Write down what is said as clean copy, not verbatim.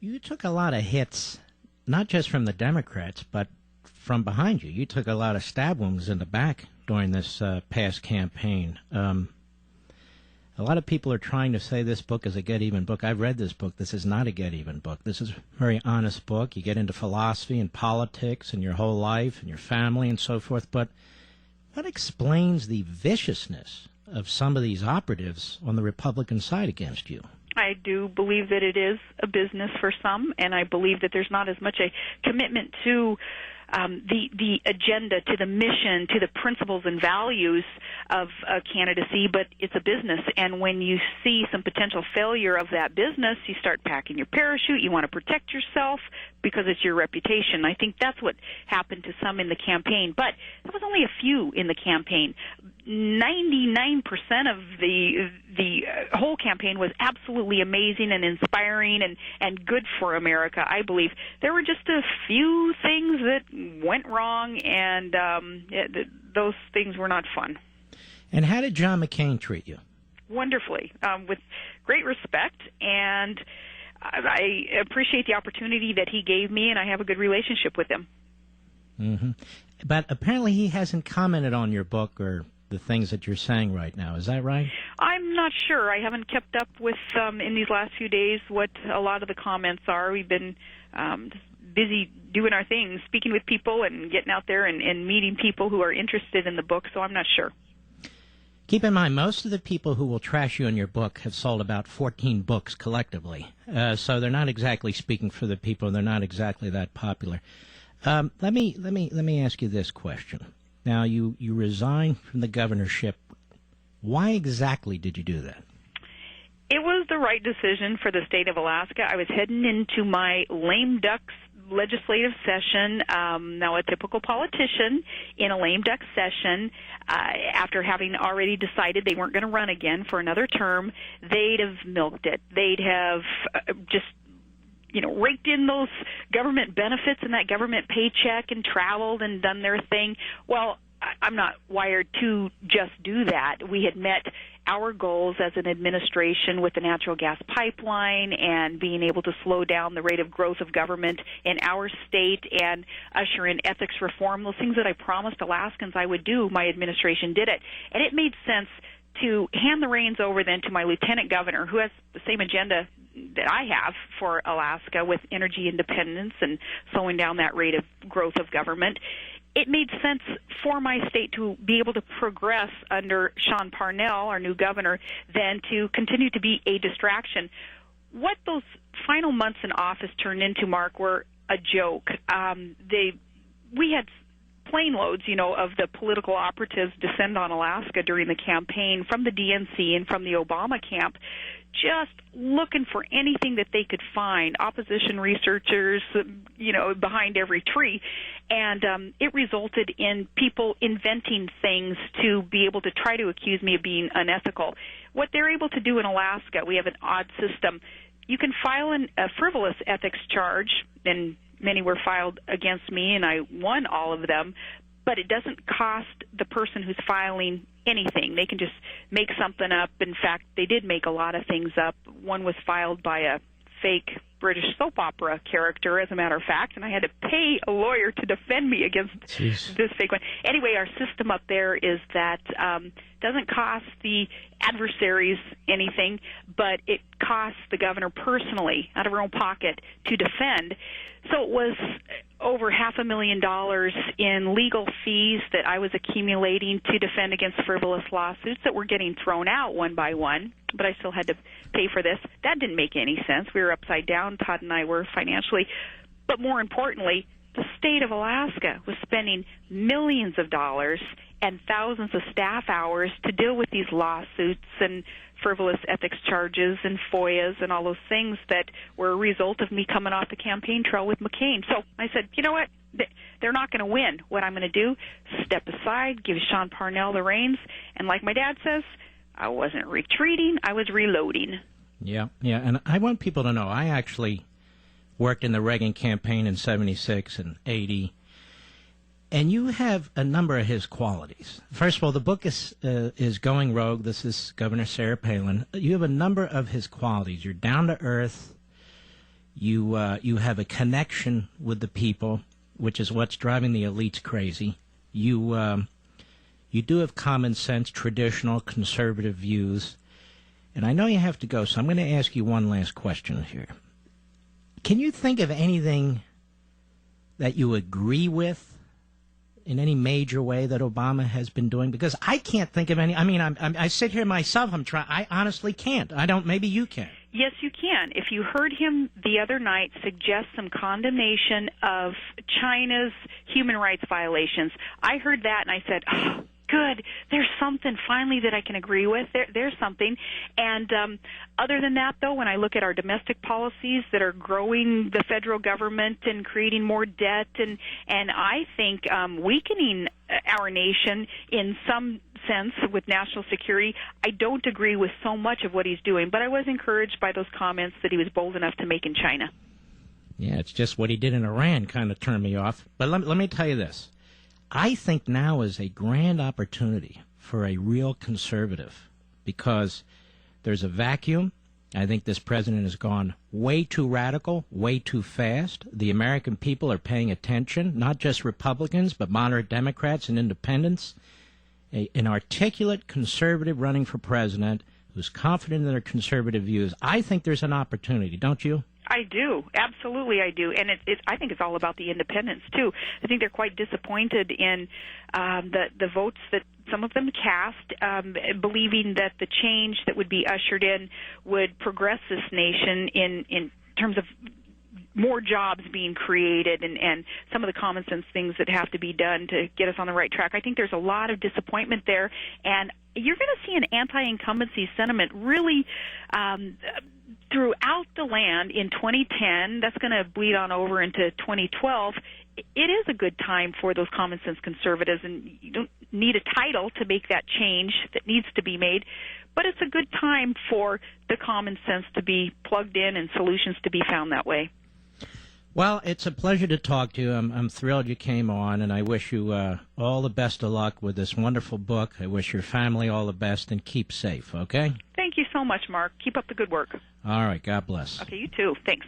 You took a lot of hits, not just from the Democrats, but from behind you. You took a lot of stab wounds in the back during this past campaign. A lot of people are trying to say this book is a get-even book. I've read this book. This is not a get-even book. This is a very honest book. You get into philosophy and politics and your whole life and your family and so forth. But what explains the viciousness of some of these operatives on the Republican side against you? I do believe that it is a business for some, and I believe that there's not as much a commitment to the agenda, to the mission, to the principles and values of candidacy, but it's a business. And when you see some potential failure of that business, you start packing your parachute. You want to protect yourself because it's your reputation. I think that's what happened to some in the campaign. But there was only a few in the campaign. 99% of the whole campaign was absolutely amazing and inspiring and good for America, I believe. There were just a few things that went wrong, and those things were not fun. And how did John McCain treat you? Wonderfully, with great respect, and I appreciate the opportunity that he gave me, and I have a good relationship with him. Mm-hmm. But apparently he hasn't commented on your book or the things that you're saying right now. Is that right? I'm not sure. I haven't kept up with, in these last few days, what a lot of the comments are. We've been busy doing our things, speaking with people and getting out there and meeting people who are interested in the book, so I'm not sure. Keep in mind, most of the people who will trash you in your book have sold about 14 books collectively, so they're not exactly speaking for the people. They're not exactly that popular. Let me ask you this question. Now, you resigned from the governorship. Why exactly did you do that? It was the right decision for the state of Alaska. I was heading into my lame ducks legislative session, now a typical politician in a lame duck session, after having already decided they weren't going to run again for another term. They'd have milked it. They'd have just raked in those government benefits and that government paycheck and traveled and done their thing. Well, I'm not wired to just do that. We had met our goals as an administration with the natural gas pipeline and being able to slow down the rate of growth of government in our state and usher in ethics reform, those things that I promised Alaskans I would do. My administration did it. And it made sense to hand the reins over then to my lieutenant governor, who has the same agenda that I have for Alaska with energy independence and slowing down that rate of growth of government. It made sense for my state to be able to progress under Sean Parnell, our new governor, than to continue to be a distraction. What those final months in office turned into, Mark, were a joke. We had plane loads, of the political operatives descend on Alaska during the campaign from the DNC and from the Obama camp, just looking for anything that they could find, opposition researchers, behind every tree. And it resulted in people inventing things to be able to try to accuse me of being unethical. What they're able to do in Alaska, we have an odd system. You can file a frivolous ethics charge, and many were filed against me, and I won all of them, but it doesn't cost the person who's filing anything. They can just make something up. In fact, they did make a lot of things up. One was filed by a fake British soap opera character, as a matter of fact, and I had to pay a lawyer to defend me against this fake one. Anyway, our system up there is that doesn't cost the adversaries anything, but it costs the governor personally, out of her own pocket, to defend. So it was over $500,000 in legal fees that I was accumulating to defend against frivolous lawsuits that were getting thrown out one by one, but I still had to pay for this. That didn't make any sense. We were upside down, Todd and I were, financially. But more importantly, the state of Alaska was spending millions of dollars and thousands of staff hours to deal with these lawsuits and frivolous ethics charges and FOIAs and all those things that were a result of me coming off the campaign trail with McCain. So I said, you know what? They're not going to win. What I'm going to do, step aside, give Sean Parnell the reins, and like my dad says, I wasn't retreating, I was reloading. Yeah, and I want people to know I actually worked in the Reagan campaign in 76 and 80, and you have a number of his qualities. First of all, the book is Going Rogue. This is Governor Sarah Palin. You have a number of his qualities. You're down to earth. You have a connection with the people, which is what's driving the elites crazy. You do have common sense, traditional, conservative views. And I know you have to go, so I'm going to ask you one last question here. Can you think of anything that you agree with in any major way that Obama has been doing? Because I can't think of any. I mean, I sit here myself. I honestly can't. I don't. Maybe you can. Yes, you can. If you heard him the other night suggest some condemnation of China's human rights violations, I heard that and I said, oh, good. There's something finally that I can agree with. There's something. And other than that, though, when I look at our domestic policies that are growing the federal government and creating more debt and I think weakening our nation in some sense with national security, I don't agree with so much of what he's doing. But I was encouraged by those comments that he was bold enough to make in China. Yeah, it's just what he did in Iran kind of turned me off. But let me tell you this. I think now is a grand opportunity for a real conservative because there's a vacuum. I think this president has gone way too radical, way too fast. The American people are paying attention, not just Republicans, but moderate Democrats and independents. An articulate conservative running for president who's confident in their conservative views. I think there's an opportunity, don't you? I do. Absolutely, I do. And I think it's all about the independents, too. I think they're quite disappointed in the votes that some of them cast, believing that the change that would be ushered in would progress this nation in terms of more jobs being created and some of the common sense things that have to be done to get us on the right track. I think there's a lot of disappointment there, and you're going to see an anti-incumbency sentiment really throughout the land in 2010. That's going to bleed on over into 2012. It is a good time for those common sense conservatives, and you don't need a title to make that change that needs to be made, but it's a good time for the common sense to be plugged in and solutions to be found that way. Well, it's a pleasure to talk to you. I'm thrilled you came on, and I wish you all the best of luck with this wonderful book. I wish your family all the best, and keep safe, okay? Thank you so much, Mark. Keep up the good work. All right. God bless. Okay, you too. Thanks.